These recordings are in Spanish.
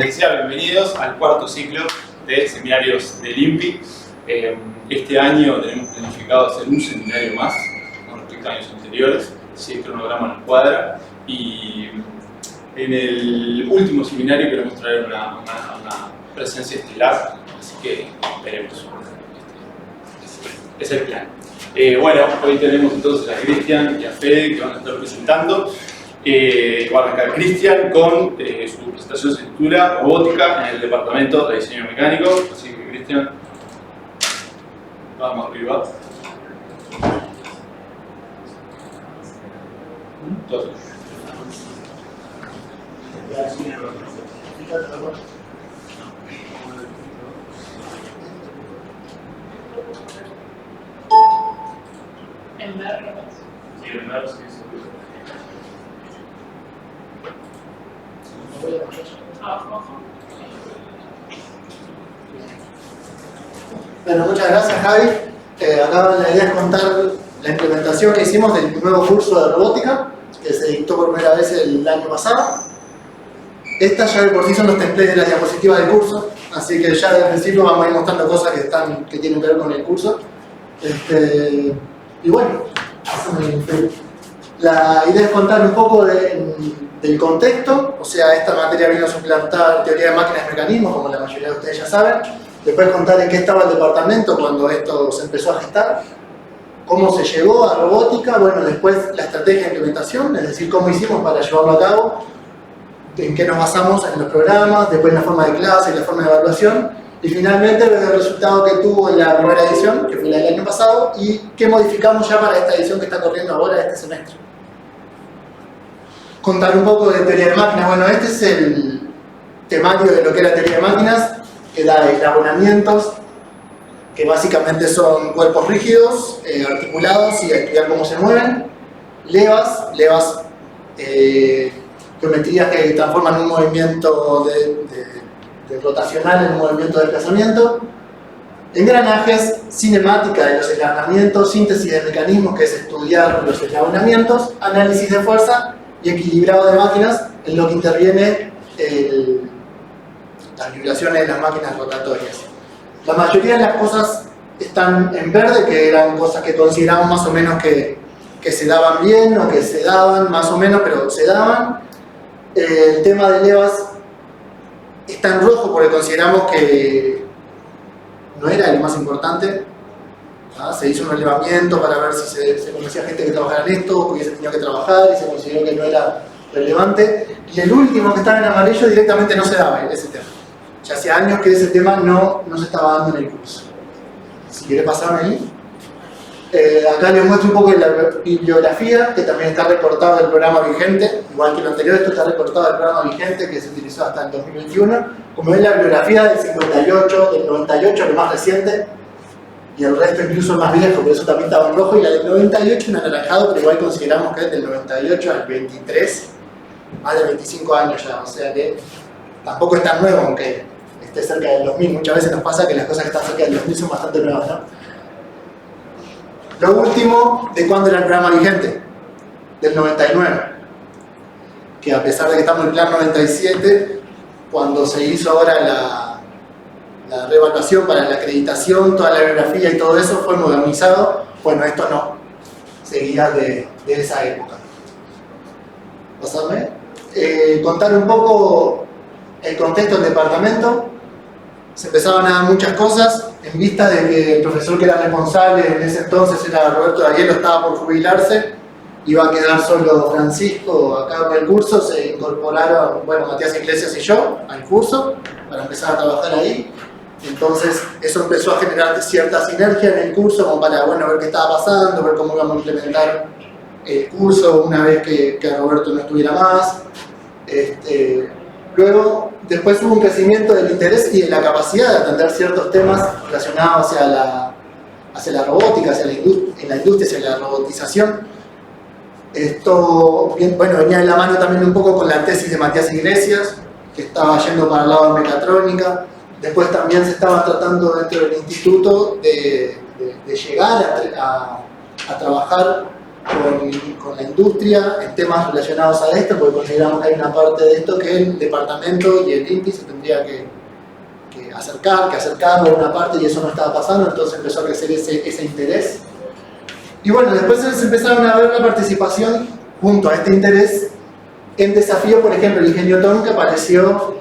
Bienvenidos al cuarto ciclo de seminarios del INPI. Este año tenemos planificado hacer un seminario más con respecto a años anteriores, si el cronograma nos cuadra. Y en el último seminario queremos traer una presencia estelar, así que esperemos. Es el plan. Bueno, hoy tenemos entonces a Cristian y a Fede que van a estar presentando. Va a arrancar Cristian con su presentación se titula Robótica en el Departamento de Diseño Mecánico. Así que Cristian, vamos arriba. Todo. En ver, Sí, en ver, sí. Bueno, muchas gracias Javi. Acá la idea es contar la implementación que hicimos del nuevo curso de robótica que se dictó por primera vez el año pasado. Estas ya de por sí son los templates de la diapositiva del curso, así que ya desde el principio vamos a ir mostrando cosas que tienen que ver con el curso. Y bueno, la idea es contar un poco del contexto, o sea, esta materia vino a suplantar teoría de máquinas y mecanismos, como la mayoría de ustedes ya saben. Después contar en qué estaba el departamento cuando esto se empezó a gestar, cómo se llegó a robótica, bueno, después la estrategia de implementación, es decir, cómo hicimos para llevarlo a cabo, en qué nos basamos en los programas, después en la forma de clase y la forma de evaluación, y finalmente ver el resultado que tuvo en la primera edición, que fue la del año pasado, y qué modificamos ya para esta edición que está corriendo ahora este semestre. Contar un poco de teoría de máquinas. Bueno, este es el temario de lo que era teoría de máquinas, que da eslabonamientos, que básicamente son cuerpos rígidos, articulados y a estudiar cómo se mueven, levas, geometrías que transforman un movimiento de rotacional en un movimiento de desplazamiento, engranajes, cinemática de los eslabonamientos, síntesis de mecanismos, que es estudiar los eslabonamientos, análisis de fuerza y equilibrado de máquinas, en lo que interviene las vibraciones de las máquinas rotatorias. La mayoría de las cosas están en verde, que eran cosas que consideramos más o menos que se daban bien o que se daban más o menos, pero se daban. El tema de levas está en rojo porque consideramos que no era el más importante. Se hizo un relevamiento para ver si se conocía gente que trabajara en esto, porque se tenía que trabajar y se consideró que no era relevante. Y el último que estaba en amarillo directamente no se daba ese tema. Ya hacía años que ese tema no se estaba dando en el curso. Si quiere pasarme ahí. Acá les muestro un poco de la bibliografía, que también está recortado del programa vigente, igual que lo anterior, esto está recortado del programa vigente que se utilizó hasta el 2021. Como ven, la bibliografía del 58, del 98, lo más reciente, y el resto incluso más viejo, por eso también estaba en rojo, y la del 98 en anaranjado, pero igual consideramos que es del 98 al 23, más de 25 años ya, o sea que tampoco es tan nuevo, aunque esté cerca del 2000. Muchas veces nos pasa que las cosas que están cerca del 2000 son bastante nuevas, ¿no? Lo último, ¿de cuándo era el programa vigente? Del 99. Que a pesar de que estamos en el plan 97, cuando se hizo ahora la reevaluación para la acreditación, toda la bibliografía y todo eso fue modernizado. Bueno, esto no. Seguía de esa época. ¿Pasarme? Contar un poco el contexto del departamento. Se empezaban a dar muchas cosas en vista de que el profesor que era responsable en ese entonces era Roberto D'Arielo, estaba por jubilarse, iba a quedar solo Francisco acá con el curso. Se incorporaron, bueno, Matías Iglesias y yo al curso para empezar a trabajar ahí. Entonces eso empezó a generar cierta sinergia en el curso como para, bueno, ver qué estaba pasando, ver cómo íbamos a implementar el curso una vez que Roberto no estuviera más. Luego, después hubo un crecimiento del interés y de la capacidad de atender ciertos temas relacionados hacia la robótica, en la industria, hacia la robotización. Esto, bueno, venía de la mano también un poco con la tesis de Matías Iglesias, que estaba yendo para el lado de mecatrónica. Después también se estaba tratando dentro del instituto de llegar a trabajar con la industria en temas relacionados a esto, porque consideramos que hay una parte de esto que el departamento y el INPI se tendría que acercar a una parte, y eso no estaba pasando. Entonces empezó a crecer ese interés. Y bueno, después se empezaron a ver la participación junto a este interés en desafíos. Por ejemplo, el ingenio TON, que apareció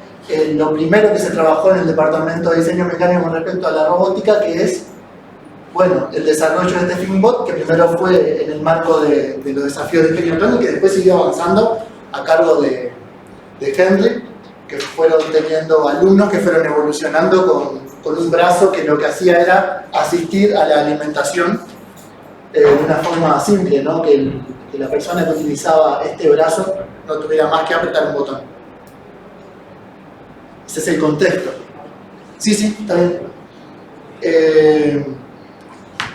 lo primero que se trabajó en el departamento de diseño mecánico con respecto a la robótica, que es, bueno, el desarrollo de este FinBot, que primero fue en el marco de los desafíos de ingenio TON y que después siguió avanzando a cargo de Henry, que fueron teniendo alumnos que fueron evolucionando con un brazo que lo que hacía era asistir a la alimentación de una forma simple, ¿no? Que la persona que utilizaba este brazo no tuviera más que apretar un botón. Ese es el contexto. Sí, está bien.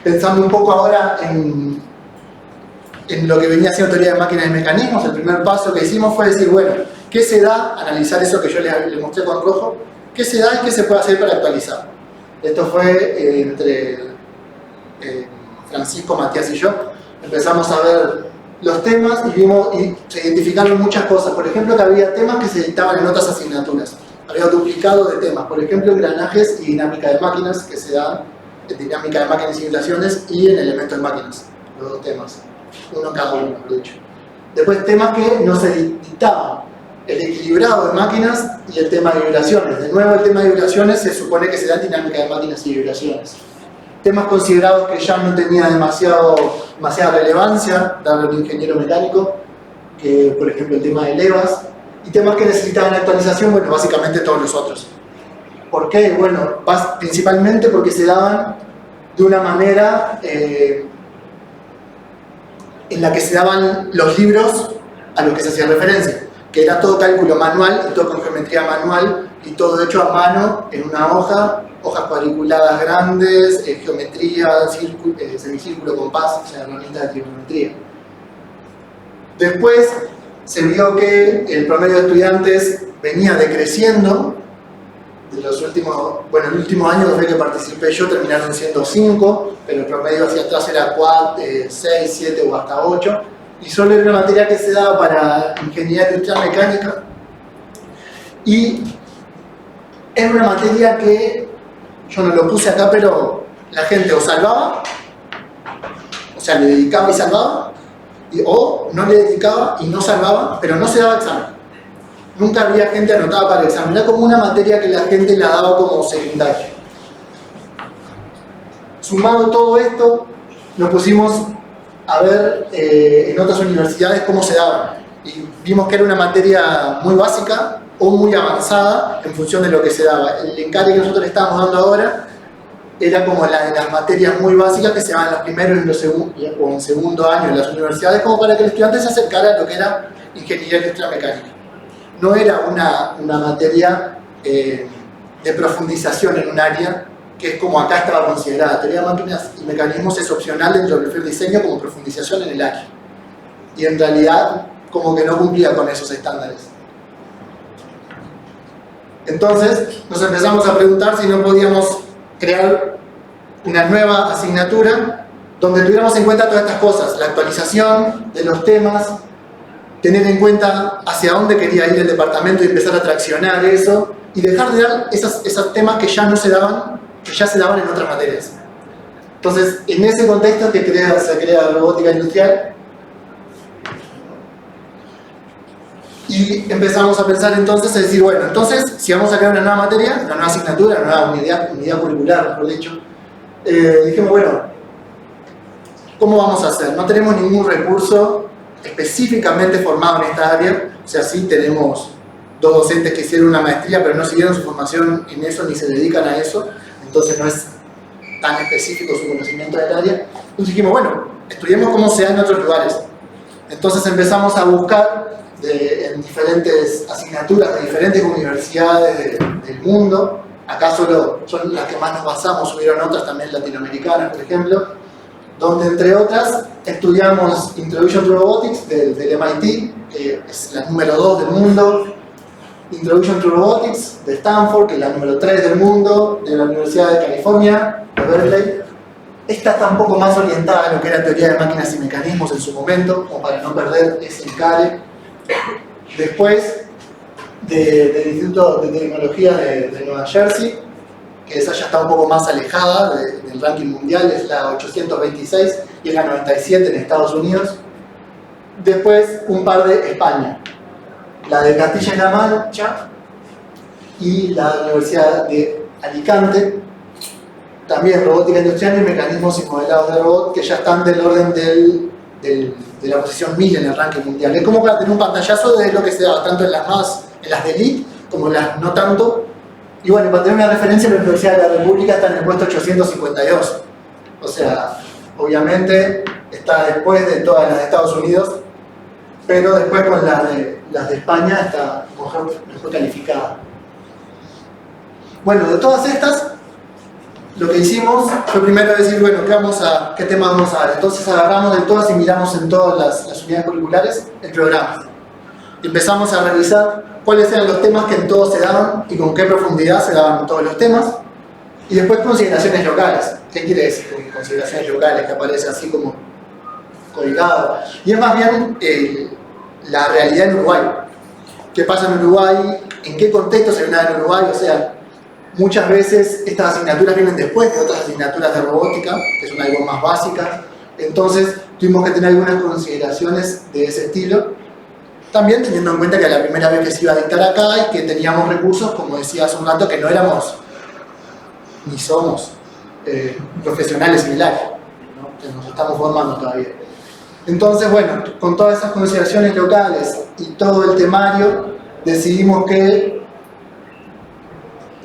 Pensando un poco ahora en lo que venía siendo teoría de máquinas y mecanismos, el primer paso que hicimos fue decir, bueno, ¿qué se da? Analizar eso que yo les mostré con rojo. ¿Qué se da y qué se puede hacer para actualizar? Esto fue entre Francisco, Matías y yo. Empezamos a ver los temas y se identificaron muchas cosas. Por ejemplo, que había temas que se dictaban en otras asignaturas. Había duplicado de temas. Por ejemplo, engranajes y dinámica de máquinas, que se dan en dinámica de máquinas y simulaciones y en elementos de máquinas. Los dos temas. Uno cada uno, lo he dicho. Después, temas que no se dictaban. El equilibrado de máquinas y el tema de vibraciones. De nuevo, el tema de vibraciones se supone que se da en dinámica de máquinas y vibraciones. Temas considerados que ya no tenía demasiada relevancia, dado el ingeniero mecánico, que por ejemplo el tema de levas, y temas que necesitaban actualización, bueno, básicamente todos los otros. ¿Por qué? Bueno, principalmente porque se daban de una manera en la que se daban los libros a los que se hacía referencia, que era todo cálculo manual y todo con geometría manual y todo hecho a mano en una hojas cuadriculadas grandes, geometría, semicírculo, compás, o sea, herramientas de trigonometría. Después se vio que el promedio de estudiantes venía decreciendo. De los últimos, bueno, el último año desde que participé yo terminaron siendo 5, pero el promedio hacia atrás era 4, 6, 7 o hasta 8. Y solo era una materia que se daba para ingeniería industrial mecánica. Y era una materia que yo no lo puse acá, pero la gente o salvaba, o sea, le dedicaba y salvaba, o no le dedicaba y no salvaba, pero no se daba examen. Nunca había gente anotada para el examen. Era como una materia que la gente la daba como secundaria. Sumado todo esto, nos pusimos a ver en otras universidades cómo se daban. Y vimos que era una materia muy básica o muy avanzada en función de lo que se daba. El encargue que nosotros le estábamos dando ahora era como la de las materias muy básicas que se daban en los primeros o en segundo año en las universidades, como para que el estudiante se acercara a lo que era ingeniería industrial mecánica. No era una materia de profundización en un área, que es como acá estaba considerada. Teoría de máquinas y mecanismos es opcional dentro del perfil de diseño como profundización en el área. Y en realidad, como que no cumplía con esos estándares. Entonces, nos empezamos a preguntar si no podíamos crear una nueva asignatura donde tuviéramos en cuenta todas estas cosas, la actualización de los temas, tener en cuenta hacia dónde quería ir el departamento y empezar a traccionar eso, y dejar de dar esos temas que ya no se daban, que ya se daban en otras materias. Entonces, en ese contexto que se crea robótica industrial, y empezamos a pensar entonces, a decir, bueno, entonces, si vamos a crear una nueva materia, una nueva asignatura, una nueva unidad curricular, mejor dicho, dijimos, bueno, ¿cómo vamos a hacer? No tenemos ningún recurso específicamente formado en esta área, o sea, sí tenemos 2 docentes que hicieron una maestría, pero no siguieron su formación en eso, ni se dedican a eso, entonces no es tan específico su conocimiento del área. Entonces dijimos, bueno, estudiemos cómo se da en otros lugares. Entonces empezamos a buscar en diferentes asignaturas de diferentes universidades del mundo. Acá solo son las que más nos basamos, hubieron otras también latinoamericanas, por ejemplo, donde entre otras estudiamos Introduction to Robotics del MIT, que es la número 2 del mundo, Introduction to Robotics de Stanford, que es la número 3 del mundo, de la Universidad de California, de Berkeley, Esta está un poco más orientada a lo que era teoría de máquinas y mecanismos en su momento, como para no perder ese encare. Después, del Instituto de Tecnología de Nueva Jersey, que esa ya está un poco más alejada del ranking mundial, es la 826 y es la 97 en Estados Unidos. Después, un par de España, la de Castilla-La Mancha y la Universidad de Alicante. También robótica industrial y mecanismos y modelados de robot que ya están del orden de la posición 1000 en el ranking mundial. Es como para tener un pantallazo de lo que se da tanto en las de elite como en las no tanto. Y bueno, para tener una referencia, la Universidad de la República está en el puesto 852. O sea, obviamente está después de todas las de Estados Unidos, pero después con las de España está mejor calificada. Bueno, de todas estas, lo que hicimos fue primero decir, bueno, ¿qué tema vamos a dar? Entonces agarramos de todas y miramos en todas las unidades curriculares el programa. Y empezamos a revisar cuáles eran los temas que en todos se daban y con qué profundidad se daban todos los temas. Y después consideraciones locales. ¿Qué quiere decir con consideraciones locales? Que aparece así como colgado. Y es más bien la realidad en Uruguay. ¿Qué pasa en Uruguay? ¿En qué contexto se da en Uruguay? O sea, muchas veces estas asignaturas vienen después de otras asignaturas de robótica, que son algo más básicas. Entonces tuvimos que tener algunas consideraciones de ese estilo. También teniendo en cuenta que la primera vez que se iba a dictar acá y que teníamos recursos, como decía hace un rato, que no éramos ni somos profesionales similares, ¿no? Que nos estamos formando todavía. Entonces, bueno, con todas esas consideraciones locales y todo el temario, decidimos que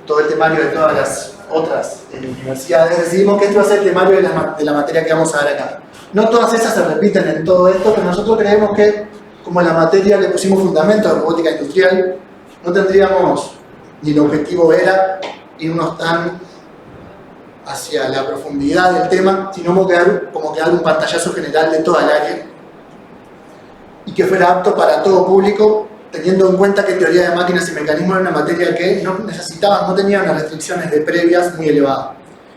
todo el temario de todas las otras universidades, decidimos que esto va a ser el temario de la materia que vamos a dar acá. No todas esas se repiten en todo esto, pero nosotros creemos que, como en la materia le pusimos fundamentos de robótica industrial, no tendríamos, ni el objetivo era irnos tan hacia la profundidad del tema, sino como que dar un pantallazo general de toda el área y que fuera apto para todo público, teniendo en cuenta que teoría de máquinas y mecanismos era una materia que no tenía unas restricciones de previas muy elevadas.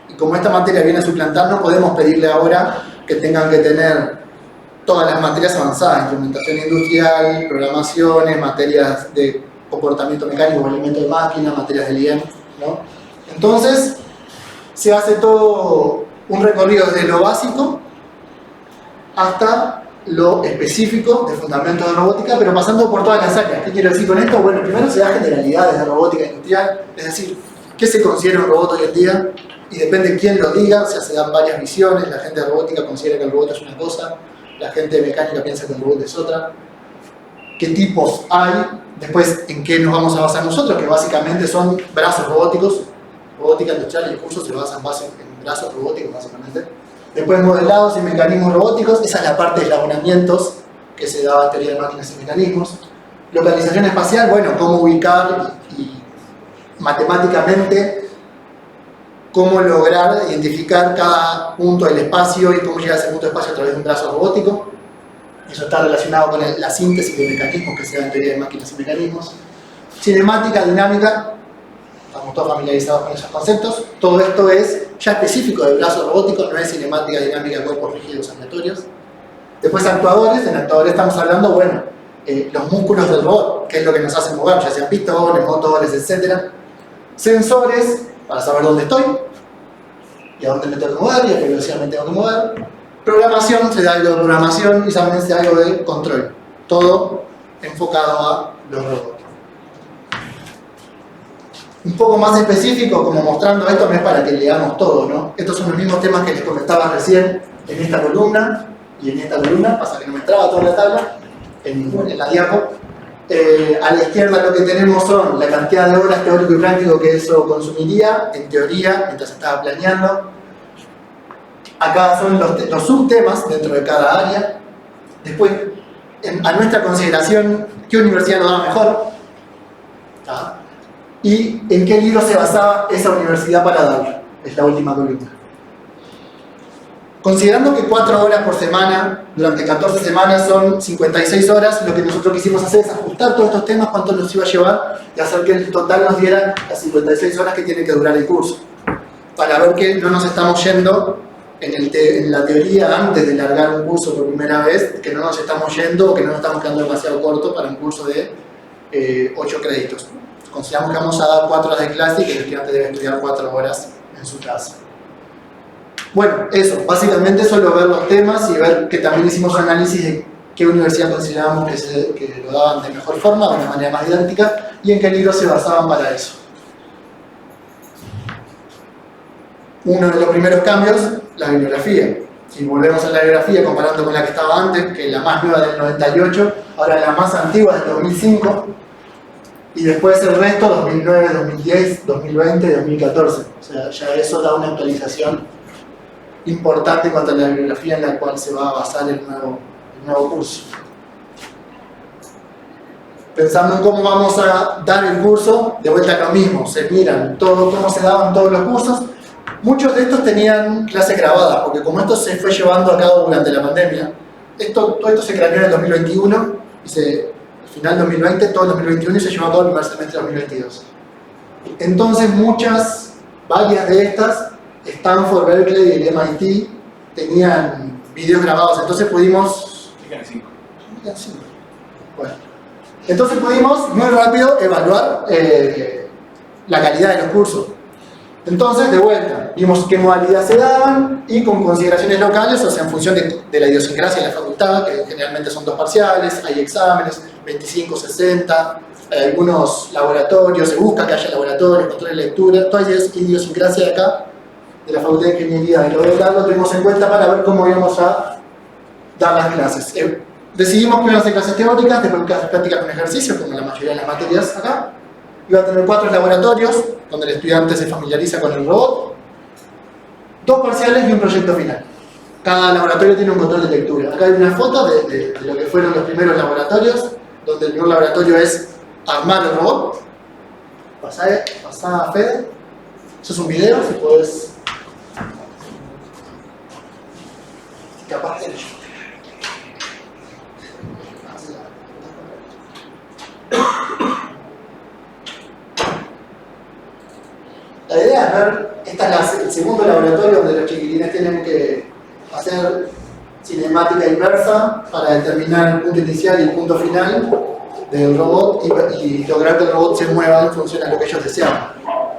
Y como esta materia viene a suplantar, no podemos pedirle ahora que tengan que tener todas las materias avanzadas, instrumentación industrial, programaciones, materias de comportamiento mecánico, movimiento de máquina, materias de IEM, ¿no? Entonces, se hace todo un recorrido desde lo básico hasta lo específico de fundamentos de robótica, pero pasando por todas las áreas. ¿Qué quiero decir con esto? Bueno, primero se da generalidades de robótica industrial, es decir, qué se considera un robot hoy en día, y depende de quién lo diga, o sea, se dan varias visiones. La gente de robótica considera que el robot es una cosa, la gente de mecánica piensa que el robot es otra. ¿Qué tipos hay? Después, ¿en qué nos vamos a basar nosotros? Que básicamente son brazos robóticos. Robótica industrial y el curso se basa en brazos robóticos, básicamente. Después, modelados y mecanismos robóticos. Esa es la parte de eslabonamientos que se da en teoría de máquinas y mecanismos. Localización espacial, bueno, cómo ubicar y matemáticamente cómo lograr identificar cada punto del espacio y cómo llegar a ese punto de espacio a través de un brazo robótico. Eso está relacionado con la síntesis de mecanismos que se da en teoría de máquinas y mecanismos. Cinemática, dinámica, estamos todos familiarizados con esos conceptos. Todo esto es ya específico del brazo robótico, no es cinemática, dinámica, cuerpos rígidos, aleatorios. Después actuadores, en actuadores estamos hablando, bueno, los músculos del robot, que es lo que nos hacen mover, ya sean pistones, motores, etc. Sensores, para saber dónde estoy y a dónde me tengo que mover y a qué velocidad me tengo que mover. Programación, se da algo de programación y también se da algo de control. Todo enfocado a los robots. Un poco más específico, como mostrando esto, no es para que leamos todo, ¿no? Estos son los mismos temas que les comentaba recién en esta columna y en esta columna, pasa que no me entraba toda la tabla, en la diapo. A la izquierda lo que tenemos son la cantidad de horas teórico y práctico que eso consumiría, en teoría, mientras estaba planeando. Acá son los subtemas dentro de cada área. Después, a nuestra consideración, ¿qué universidad lo da mejor? ¿Ah? ¿Y en qué libro se basaba esa universidad para darlo? Es la última columna. Considerando que 4 horas por semana, durante 14 semanas son 56 horas, lo que nosotros quisimos hacer es ajustar todos estos temas, cuánto nos iba a llevar, y hacer que el total nos diera las 56 horas que tiene que durar el curso. Para ver que no nos estamos yendo en la teoría antes de largar un curso por primera vez, que no nos estamos yendo o que no nos estamos quedando demasiado corto para un curso de 8 créditos. Consideramos que vamos a dar 4 horas de clase y que el estudiante debe estudiar 4 horas en su casa. Bueno, eso, básicamente solo ver los temas y ver que también hicimos un análisis de qué universidad considerábamos que lo daban de mejor forma, de una manera más didáctica, y en qué libros se basaban para eso. Uno de los primeros cambios, la bibliografía. Si volvemos a la bibliografía comparando con la que estaba antes, que es la más nueva del 98, ahora la más antigua del 2005, y después el resto 2009, 2010, 2020, 2014. O sea, ya eso da una actualización importante en cuanto a la bibliografía en la cual se va a basar el nuevo curso. Pensando en cómo vamos a dar el curso, de vuelta a lo mismo, se miran todo cómo se daban todos los cursos. Muchos de estos tenían clases grabadas, porque como esto se fue llevando a cabo durante la pandemia, todo esto se craneó en el 2021, y al final 2020, todo el 2021 y se llevó a cabo el primer semestre de 2022. Entonces varias de estas, Stanford, Berkeley y el MIT, tenían videos grabados, entonces pudimos... Bueno, entonces pudimos muy rápido evaluar la calidad de los cursos. Entonces, de vuelta, vimos qué modalidades se daban y con consideraciones locales, o sea, en función de la idiosincrasia de la facultad, que generalmente son 2 parciales, hay exámenes, 25, 60, hay algunos laboratorios, se busca que haya laboratorios, control de lectura, toda esa idiosincrasia de acá, de la Facultad de Ingeniería y lo lo tuvimos en cuenta para ver cómo íbamos a dar las clases. Decidimos que iban a ser clases teóricas, después clases prácticas con ejercicios, como la mayoría de las materias acá. Iba a tener 4 laboratorios, donde el estudiante se familiariza con el robot, 2 parciales y un proyecto final. Cada laboratorio tiene un control de lectura. Acá hay una foto de lo que fueron los primeros laboratorios, donde el primer laboratorio es armar el robot. Pasá, Fede. Eso es un video, si podés... Capaz de ello. La idea es ver, el segundo laboratorio donde los chiquilines tienen que hacer cinemática inversa para determinar el punto inicial y el punto final del robot y lograr que el robot se mueva en función a lo que ellos deseaban.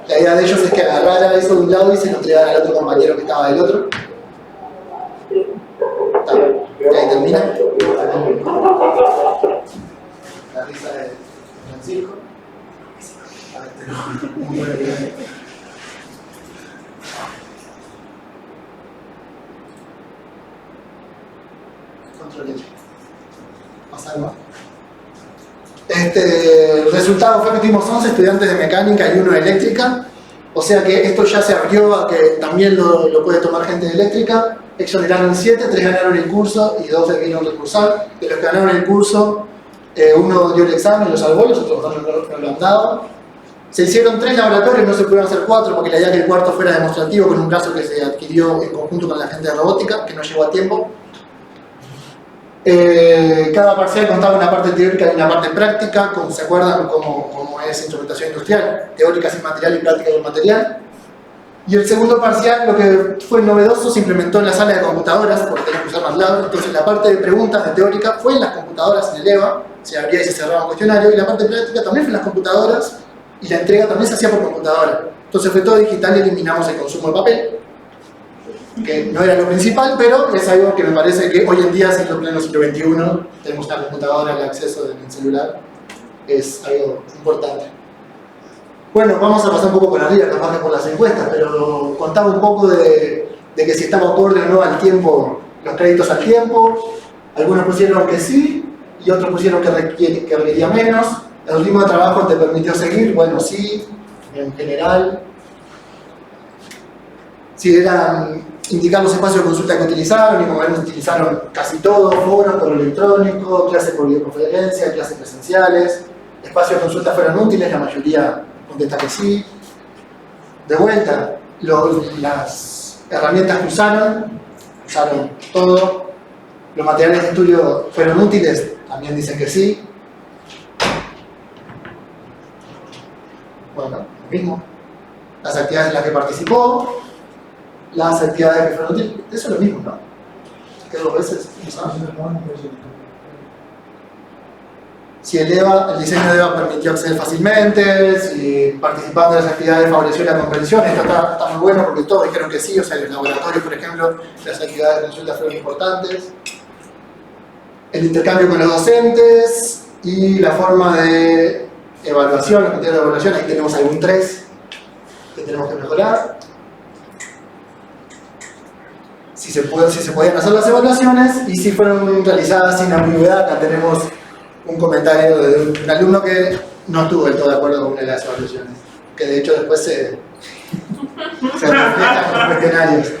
La idea de ellos es que agarrara eso de un lado y se lo entregara al otro compañero que estaba del otro. Ahí termina. La risa de Francisco. Control hecho. Pasar más. El resultado fue que tuvimos 11 estudiantes de mecánica y 1 de eléctrica. O sea que esto ya se abrió a que también lo puede tomar gente de eléctrica. Exoneraron 7, 3 ganaron el curso y 2 debieron recursar. De los que ganaron el curso, uno dio el examen y lo salvó, los otros 2 no lo han dado. Se hicieron 3 laboratorios, no se pudieron hacer 4 porque la idea que el cuarto fuera demostrativo con un caso que se adquirió en conjunto con la gente de robótica, que no llegó a tiempo. Cada parcial contaba una parte teórica y una parte práctica, como se acuerdan cómo es instrumentación industrial, teórica sin material y práctica con material. Y el segundo parcial, lo que fue novedoso, se implementó en la sala de computadoras, porque teníamos que usar MATLAB. Entonces la parte de preguntas de teórica fue en las computadoras en el EVA, se abría y se cerraba un cuestionario, y la parte práctica también fue en las computadoras, y la entrega también se hacía por computadora. Entonces fue todo digital y eliminamos el consumo de papel, que no era lo principal, pero es algo que me parece que hoy en día, siendo pleno siglo XXI, tenemos una computadora, el acceso del celular, es algo importante. Bueno, vamos a pasar un poco por arriba, capaz que por las encuestas, pero contaba un poco de que si estaba acorde o no al tiempo, los créditos al tiempo. Algunos pusieron que sí, y otros pusieron que requería menos. El ritmo de trabajo te permitió seguir, bueno, sí, en general. Si eran indicar los espacios de consulta que utilizaron, y como ven, utilizaron casi todos, foros, correo electrónico, clases por videoconferencia, clases presenciales. Espacios de consulta fueron útiles, la mayoría contesta que sí. De vuelta, las herramientas que usaron todo. Los materiales de estudio fueron útiles, también dicen que sí. Bueno, lo mismo. Las actividades en las que participó. las actividades que fueron útiles. Eso es lo mismo, ¿no? Que 2 veces, ¿no? Si el diseño de EVA permitió acceder fácilmente, si participando en las actividades favoreció la comprensión, esto está muy bueno porque todos dijeron que sí, o sea, en el laboratorio, por ejemplo, las actividades de consulta fueron importantes. El intercambio con los docentes y la forma de evaluación, los criterios de evaluación, ahí tenemos algún 3 que tenemos que mejorar. Si se podían hacer las evaluaciones y si fueron realizadas sin ambigüedad. Acá tenemos un comentario de un alumno que no estuvo del todo de acuerdo con una de las evaluaciones, que de hecho después se refleja en los cuestionarios.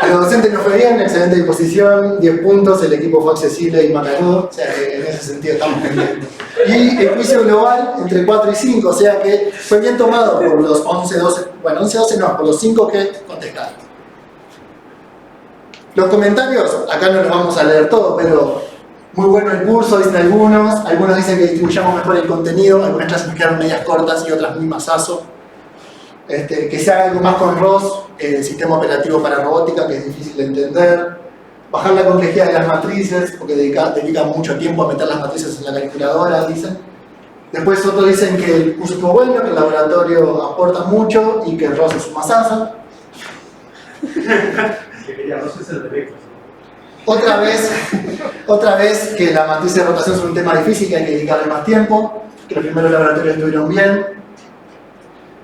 El docente no fue bien, excelente disposición, 10 puntos, el equipo fue accesible y macanudo, o sea que en ese sentido estamos pendientes. Y el juicio global entre 4 y 5, o sea que fue bien tomado por los 11, 12, bueno 11, 12 no, por los 5 que contestaron. Los comentarios, acá no los vamos a leer todos, pero muy bueno el curso, dicen algunos dicen que distribuyamos mejor el contenido, algunas clases me quedaron medias cortas y otras muy masazo. Que se haga algo más con ROS, el sistema operativo para robótica, que es difícil de entender. Bajar la complejidad de las matrices, porque dedican mucho tiempo a meter las matrices en la calculadora, dicen. Después otros dicen que el curso estuvo bueno, que el laboratorio aporta mucho y que el ROS es un masazo. Otra vez que la matriz de rotación es un tema difícil, que hay que dedicarle más tiempo, que los primeros laboratorios estuvieron bien,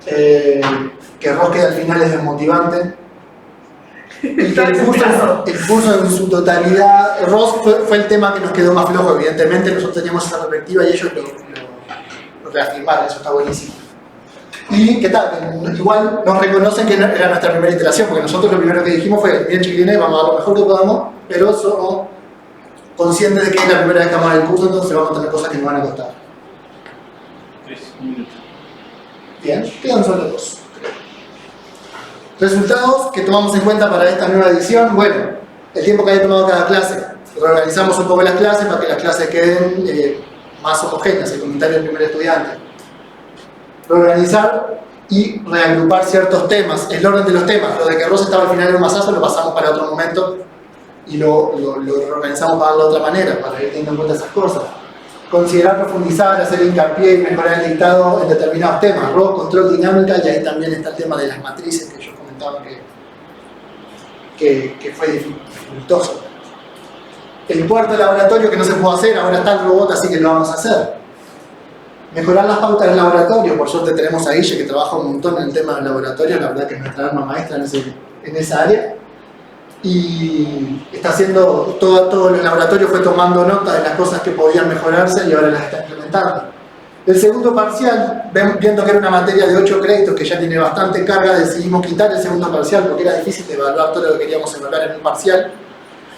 que ROS queda al final es desmotivante, y que el curso en su totalidad, ROS fue el tema que nos quedó más flojo, evidentemente nosotros teníamos esa perspectiva y ellos lo reafirmaron, eso está buenísimo. Y ¿qué tal? Igual nos reconocen que era nuestra primera iteración, porque nosotros lo primero que dijimos fue, bien chiquilines, vamos a dar lo mejor que podamos, pero somos conscientes de que es la primera vez que vamos a dar el curso, entonces vamos a tener cosas que nos van a costar. 3 minutos. Bien, quedan solo 2. Resultados que tomamos en cuenta para esta nueva edición. Bueno, el tiempo que haya tomado cada clase. Reorganizamos un poco las clases para que las clases queden más homogéneas, el comentario del primer estudiante. Reorganizar y reagrupar ciertos temas, el orden de los temas. Lo de que ROS estaba al final de un masazo lo pasamos para otro momento y lo reorganizamos para darlo de otra manera, para ir teniendo en cuenta esas cosas. Considerar profundizar, hacer hincapié y mejorar el dictado en determinados temas. ROS, control, dinámica, y ahí también está el tema de las matrices que ellos comentaban que fue dificultoso. El cuarto laboratorio que no se pudo hacer, ahora está el robot, así que lo vamos a hacer. Mejorar las pautas del laboratorio, por suerte tenemos a Guille que trabaja un montón en el tema del laboratorio, la verdad que es nuestra arma maestra en esa área. Y está haciendo, todo el laboratorio fue tomando nota de las cosas que podían mejorarse y ahora las está implementando. El segundo parcial, viendo que era una materia de 8 créditos que ya tiene bastante carga, decidimos quitar el segundo parcial porque era difícil de evaluar todo lo que queríamos evaluar en un parcial.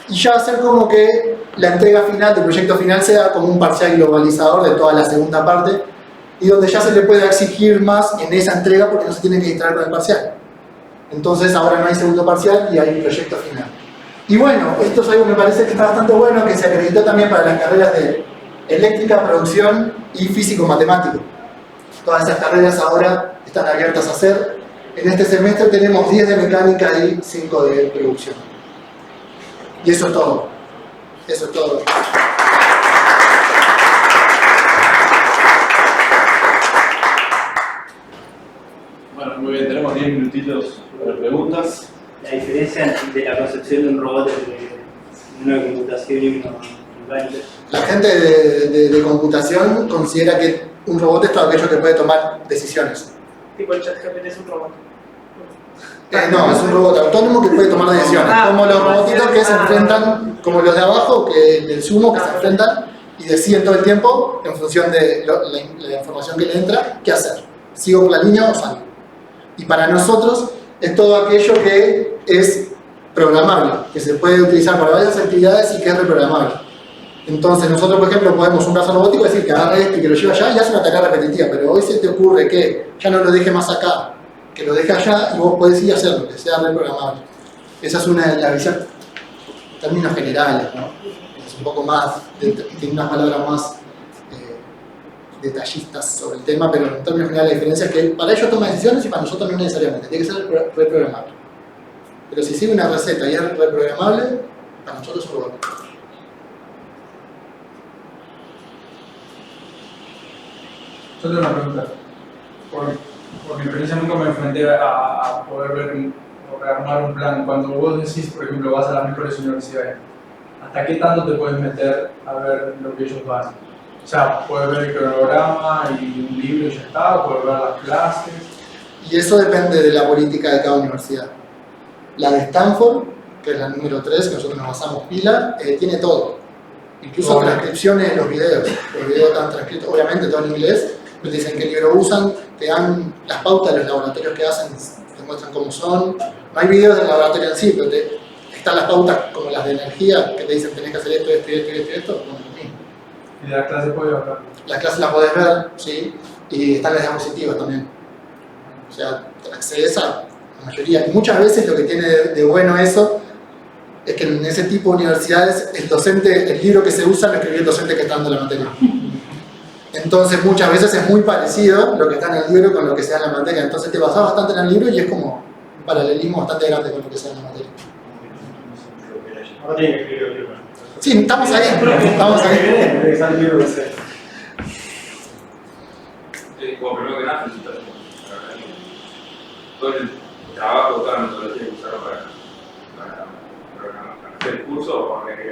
Y ya hacer como que la entrega final del proyecto final sea como un parcial globalizador de toda la segunda parte y donde ya se le pueda exigir más en esa entrega porque no se tiene que distraer con el parcial. Entonces ahora no hay segundo parcial y hay proyecto final. Y bueno, esto es algo que me parece que está bastante bueno, que se acreditó también para las carreras de eléctrica, producción y físico-matemático. Todas esas carreras ahora están abiertas a hacer. En este semestre tenemos 10 de mecánica y 5 de producción. Y eso es todo. Eso es todo. Bueno, muy bien, tenemos 10 minutitos para preguntas. La diferencia de la concepción de un robot entre una computación y una mecánica. La gente de computación considera que un robot es todo aquello que puede tomar decisiones. Tipo el ChatGPT es un robot. No, es un robot autónomo que puede tomar decisiones. Como los robotitos que se enfrentan, como los de abajo, que del sumo, que se enfrentan y deciden todo el tiempo, en función de la información que le entra, qué hacer. ¿Sigo por la línea o salgo? Y para nosotros es todo aquello que es programable, que se puede utilizar para varias actividades y que es reprogramable. Entonces nosotros, por ejemplo, podemos un brazo robótico decir que agarre esto y que lo lleve allá y hace una tarea repetitiva, pero hoy se te ocurre que ya no lo deje más acá, que lo deje allá y vos podés ir a hacerlo, que sea reprogramable. Esa es una de las visiones, términos generales, ¿no? Es un poco más, tiene unas palabras más detallistas sobre el tema, pero en términos generales la diferencia es que para ellos toma decisiones y para nosotros no necesariamente, tiene que ser reprogramable. Pero si sigue una receta y es reprogramable, para nosotros es un robot. Yo tengo una pregunta. Por mi experiencia nunca me enfrenté a poder ver o armar un plan. Cuando vos decís, por ejemplo, vas a las mejores universidades, ¿hasta qué tanto te puedes meter a ver lo que ellos van? O sea, puedes ver el cronograma y un libro y ya está, puedes ver las clases. Y eso depende de la política de cada universidad. La de Stanford, que es la número 3, que nosotros nos basamos pila, tiene todo. Incluso Bueno. Transcripciones de los videos. Los videos están transcritos, obviamente todo en inglés, te dicen qué libro usan, te dan las pautas de los laboratorios que hacen, te muestran cómo son. No hay videos del laboratorio en sí, pero están las pautas como las de energía, que te dicen tenés que hacer esto, esto, esto, esto, esto. Bueno, lo mismo. Y de la clase puedes hablar. Las clases las podés ver, ¿sí? Y están las diapositivas también. O sea, accedes a la mayoría. Y muchas veces lo que tiene de bueno eso es que en ese tipo de universidades el docente, el libro que se usa lo escribió el docente que está dando la materia. Entonces muchas veces es muy parecido lo que está en el libro con lo que sea en la materia. Entonces te basas bastante en el libro y es como un paralelismo bastante grande con lo que sea en la materia. Ahora tiene que escribir el libro. Sí, estamos ahí. Estamos ahí. Como primero que nada, felicitaciones. Todo el trabajo, toda la metodología que usaron para hacer el curso o para que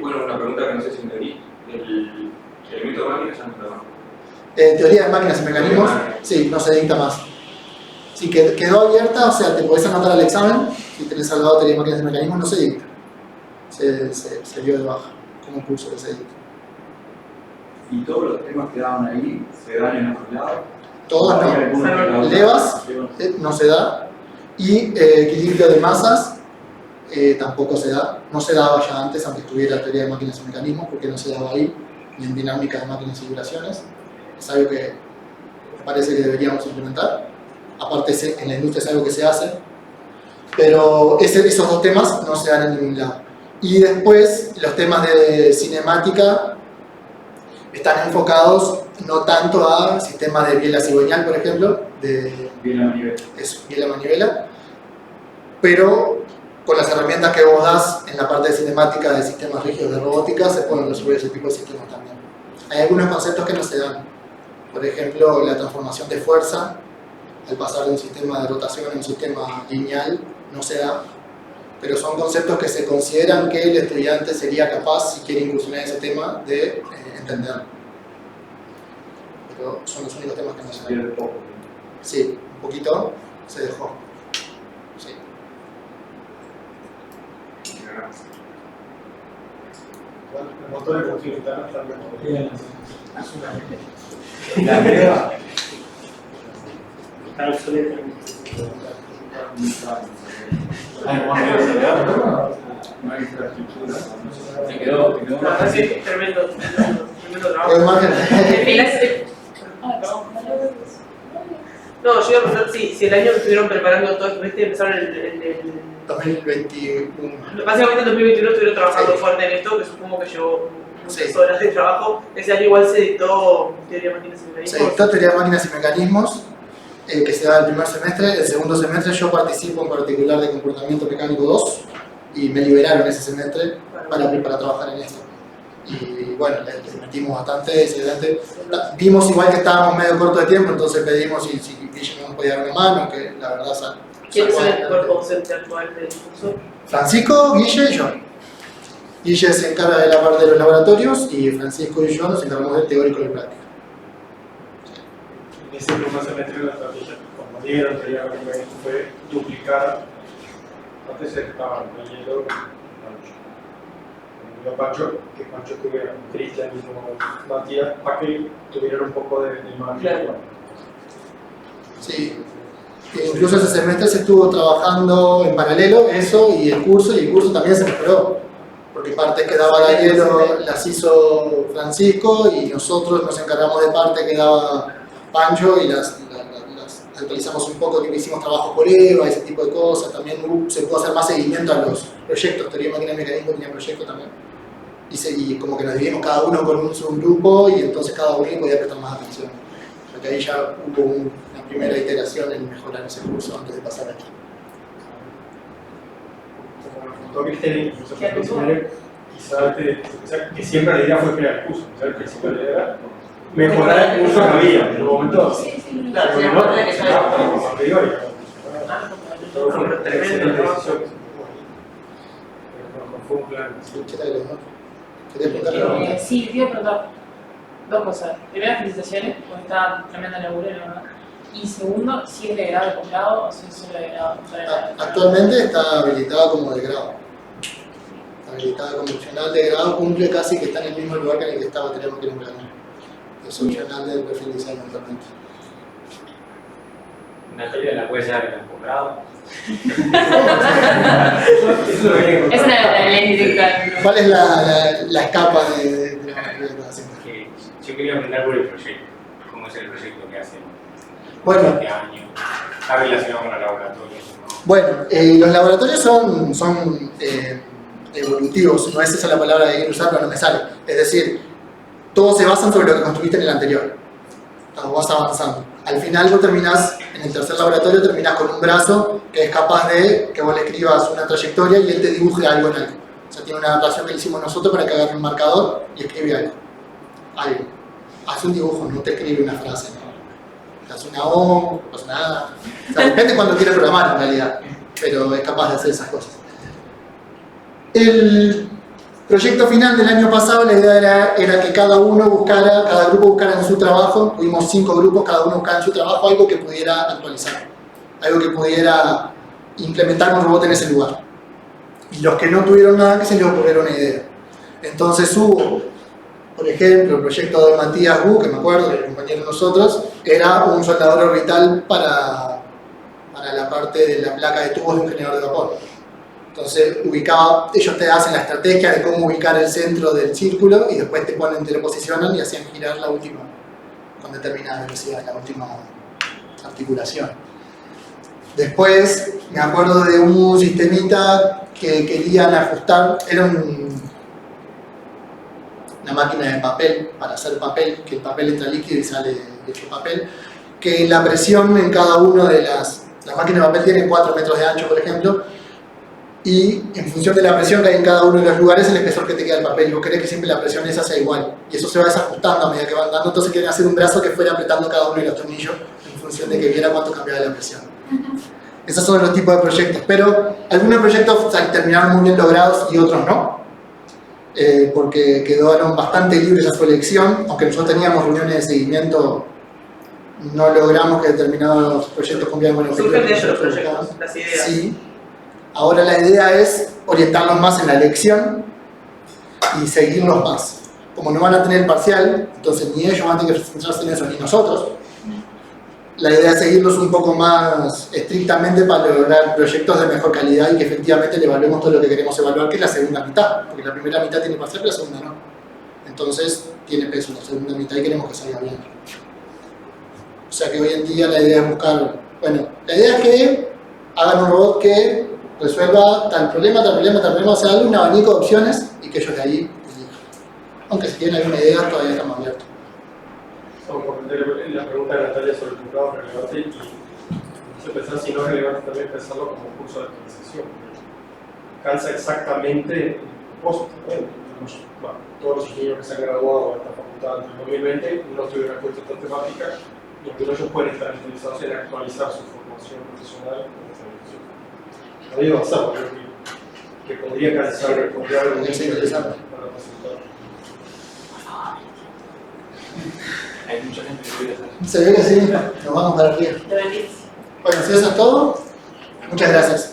bueno, una pregunta que no sé si entendí. El elemento de máquinas ya no está más. Teoría de máquinas y mecanismos, sí, no se dicta más. Sí, quedó abierta, o sea, te podés anotar al examen, si tenés al lado teoría de máquinas y mecanismos, no se dicta. Se dio de baja, como curso que se dicta. ¿Y todos los temas que daban ahí se dan en otro lado? Todos no. Levas no se da, y equilibrio de masas tampoco se da. No se daba ya antes, aunque estuviera teoría de máquinas y mecanismos, porque no se daba ahí, ni en dinámica de máquinas y vibraciones. Es algo que me parece que deberíamos implementar. Aparte, en la industria es algo que se hace, pero esos dos temas no se dan en ningún lado. Y después, los temas de cinemática están enfocados no tanto a sistemas de biela cigüeñal, por ejemplo, de Bien a manivela. biela manivela, pero con las herramientas que vos das en la parte de cinemática de sistemas rígidos de robótica se pueden resolver ese tipo de sistemas también. Hay algunos conceptos que no se dan, por ejemplo, la transformación de fuerza, al pasar de un sistema de rotación a un sistema lineal, no se da, pero son conceptos que se consideran que el estudiante sería capaz, si quiere incursionar en ese tema, de entenderlo. Pero son los únicos temas que no se dan. Pierde poco. Sí, un poquito se dejó. Sí. El motor de conflicto interno está bien. La prueba. Está obsoleto. No hay infraestructura. Te quedó más Sí, fácil. tremendo trabajo. Pero más No, yo iba a preguntar si el año que estuvieron preparando todo esto, ¿viste? Empezaron el 2021. básicamente en 2021 estuvieron trabajando Sí. fuerte en esto, que supongo que llevó muchas Sí. horas de trabajo. Ese año igual se editó teoría de máquinas y Se mecanismos. dictó teoría de máquinas y mecanismos, que se da el primer semestre. El segundo semestre yo participo en particular de comportamiento mecánico 2 y me liberaron ese semestre para trabajar en esto. Y bueno, le metimos bastante, excelente. Vimos igual que estábamos medio corto de tiempo, entonces pedimos si Guille nos podía dar una mano, que la verdad ¿Quién es sacó el adelante. cuerpo docente actual del curso? Francisco, Guille y yo. Guille se encarga de la parte de los laboratorios y Francisco y yo nos encargamos del teórico y el práctico. En ese primer semestre la estrategia, como dieron, fue duplicar. Antes estaban leyendo Pancho, que Pancho tuviera, Cristian y Matías, para que tuvieran un poco de imagen. Claro. Sí. Incluso ese semestre se estuvo trabajando en paralelo eso y el curso también se mejoró. Porque partes que daba Gallero las hizo Francisco y nosotros nos encargamos de parte que daba Pancho y las actualizamos un poco, que hicimos trabajo por EVA, ese tipo de cosas. También se pudo hacer más seguimiento a los proyectos, teoría de máquina y mecanismo tenía proyectos también. Y como que nos dividimos cada uno con un subgrupo y entonces cada uno podía prestar más atención. Porque ahí ya hubo una primera iteración en mejorar ese curso antes de pasar aquí. Como nos contó Cristina, incluso en el seminario, quizás que siempre la idea fue crear el curso, quizás el principio de la idea era mejorar el curso que había en el momento. Claro, Porque se no, acuerda que ya como a priori. Todo fue una tremendo excelente trabajo. decisión. Pero no fue un plan. ¿Qué tal, no? ¿Querías preguntar algo? Sí, te iba a preguntar dos cosas. Primero, felicitaciones, porque está tremenda laburo, la verdad. Y segundo, si es de grado de posgrado o si es solo de grado. Actualmente está habilitada como de grado. Está habilitada como opcional de grado, cumple casi que está en el mismo lugar que en el que estaba Tenemos que emplear. Es opcional del perfil design actualmente. Natalia la puede llevar en el posgrado. Es una ley directa. ¿Cuál es la escapa de la materia que estás haciendo? Que yo quería aprender por el proyecto. ¿Cómo es el proyecto que hacen? Bueno. ¿Qué año? ¿Está relacionado con los laboratorios? Bueno, los laboratorios son evolutivos, no es esa la palabra que quiero usar, pero no me sale. Es decir, todos se basan sobre lo que construiste en el anterior. Cuando vas avanzando. Al final vos terminás, en el tercer laboratorio, terminás con un brazo que es capaz de que vos le escribas una trayectoria y él te dibuje algo en algo. O sea, tiene una adaptación que le hicimos nosotros para que agarre un marcador y escribe algo. Algo. Hace un dibujo, no te escribe una frase, ¿no? Te hace una O, no pasa nada. O sea, depende cuando quiere programar en realidad, pero es capaz de hacer esas cosas. El proyecto final del año pasado, la idea era que cada grupo buscara en su trabajo, tuvimos 5 grupos, cada uno buscara en su trabajo algo que pudiera actualizar, algo que pudiera implementar un robot en ese lugar. Y los que no tuvieron nada, que se les ocurriera una idea. Entonces hubo, por ejemplo, el proyecto de Matías Gu, que me acuerdo, el compañero de nosotros, era un soldador orbital para la parte de la placa de tubos de un generador de vapor. Entonces, ellos te hacen la estrategia de cómo ubicar el centro del círculo y después te lo posicionan y hacían girar la última, con determinada velocidad, la última articulación. Después, me acuerdo de un sistemita que querían ajustar, era una máquina de papel, para hacer papel, que el papel entra líquido y sale hecho papel, que la presión en cada una de las máquinas de papel tiene 4 metros de ancho, por ejemplo, y en función de la presión que hay en cada uno de los lugares, el espesor que te queda el papel. Vos querés que siempre la presión esa sea igual. Y eso se va desajustando a medida que van dando. Entonces quieren hacer un brazo que fuera apretando cada uno de los tornillos en función de que viera cuánto cambiaba la presión. Esos son los tipos de proyectos. Pero algunos proyectos terminaron muy bien logrados y otros no. Porque quedaron bastante libres a su elección. Aunque nosotros teníamos reuniones de seguimiento, no logramos que determinados proyectos cumplieran con el objetivo. Surgen de ellos los proyectos, las ideas. Sí. Ahora la idea es orientarlos más en la elección y seguirlos más. Como no van a tener el parcial, entonces ni ellos van a tener que centrarse en eso, ni nosotros. La idea es seguirlos un poco más estrictamente para lograr proyectos de mejor calidad y que efectivamente le evaluemos todo lo que queremos evaluar, que es la segunda mitad. Porque la primera mitad tiene parcial, pero la segunda no. Entonces tiene peso la segunda mitad y queremos que salga bien. O sea que hoy en día la idea es buscar... Bueno, la idea es que hagan un robot que resuelva tal problema, o sea, darle un abanico de opciones y que ellos de ahí elijan. Aunque si tienen alguna idea, todavía estamos abiertos. Vamos a comprender la pregunta de Natalia sobre el posgrado relevante y hizo pensar si no es relevante también pensarlo como un curso de actualización. Calza exactamente el propósito. Bueno, todos los ingenieros que se han graduado de esta facultad en 2020 no tuvieron en cuenta esta temática y algunos de ellos pueden estar interesados en actualizar su formación profesional en esta dirección. No digo avanzado, creo que podría calzar el posgrado para presentar. Hay mucha gente que quiere hacer. Se ve que sí, nos vamos para arriba. Te bendice. Bueno, si eso es todo, muchas gracias.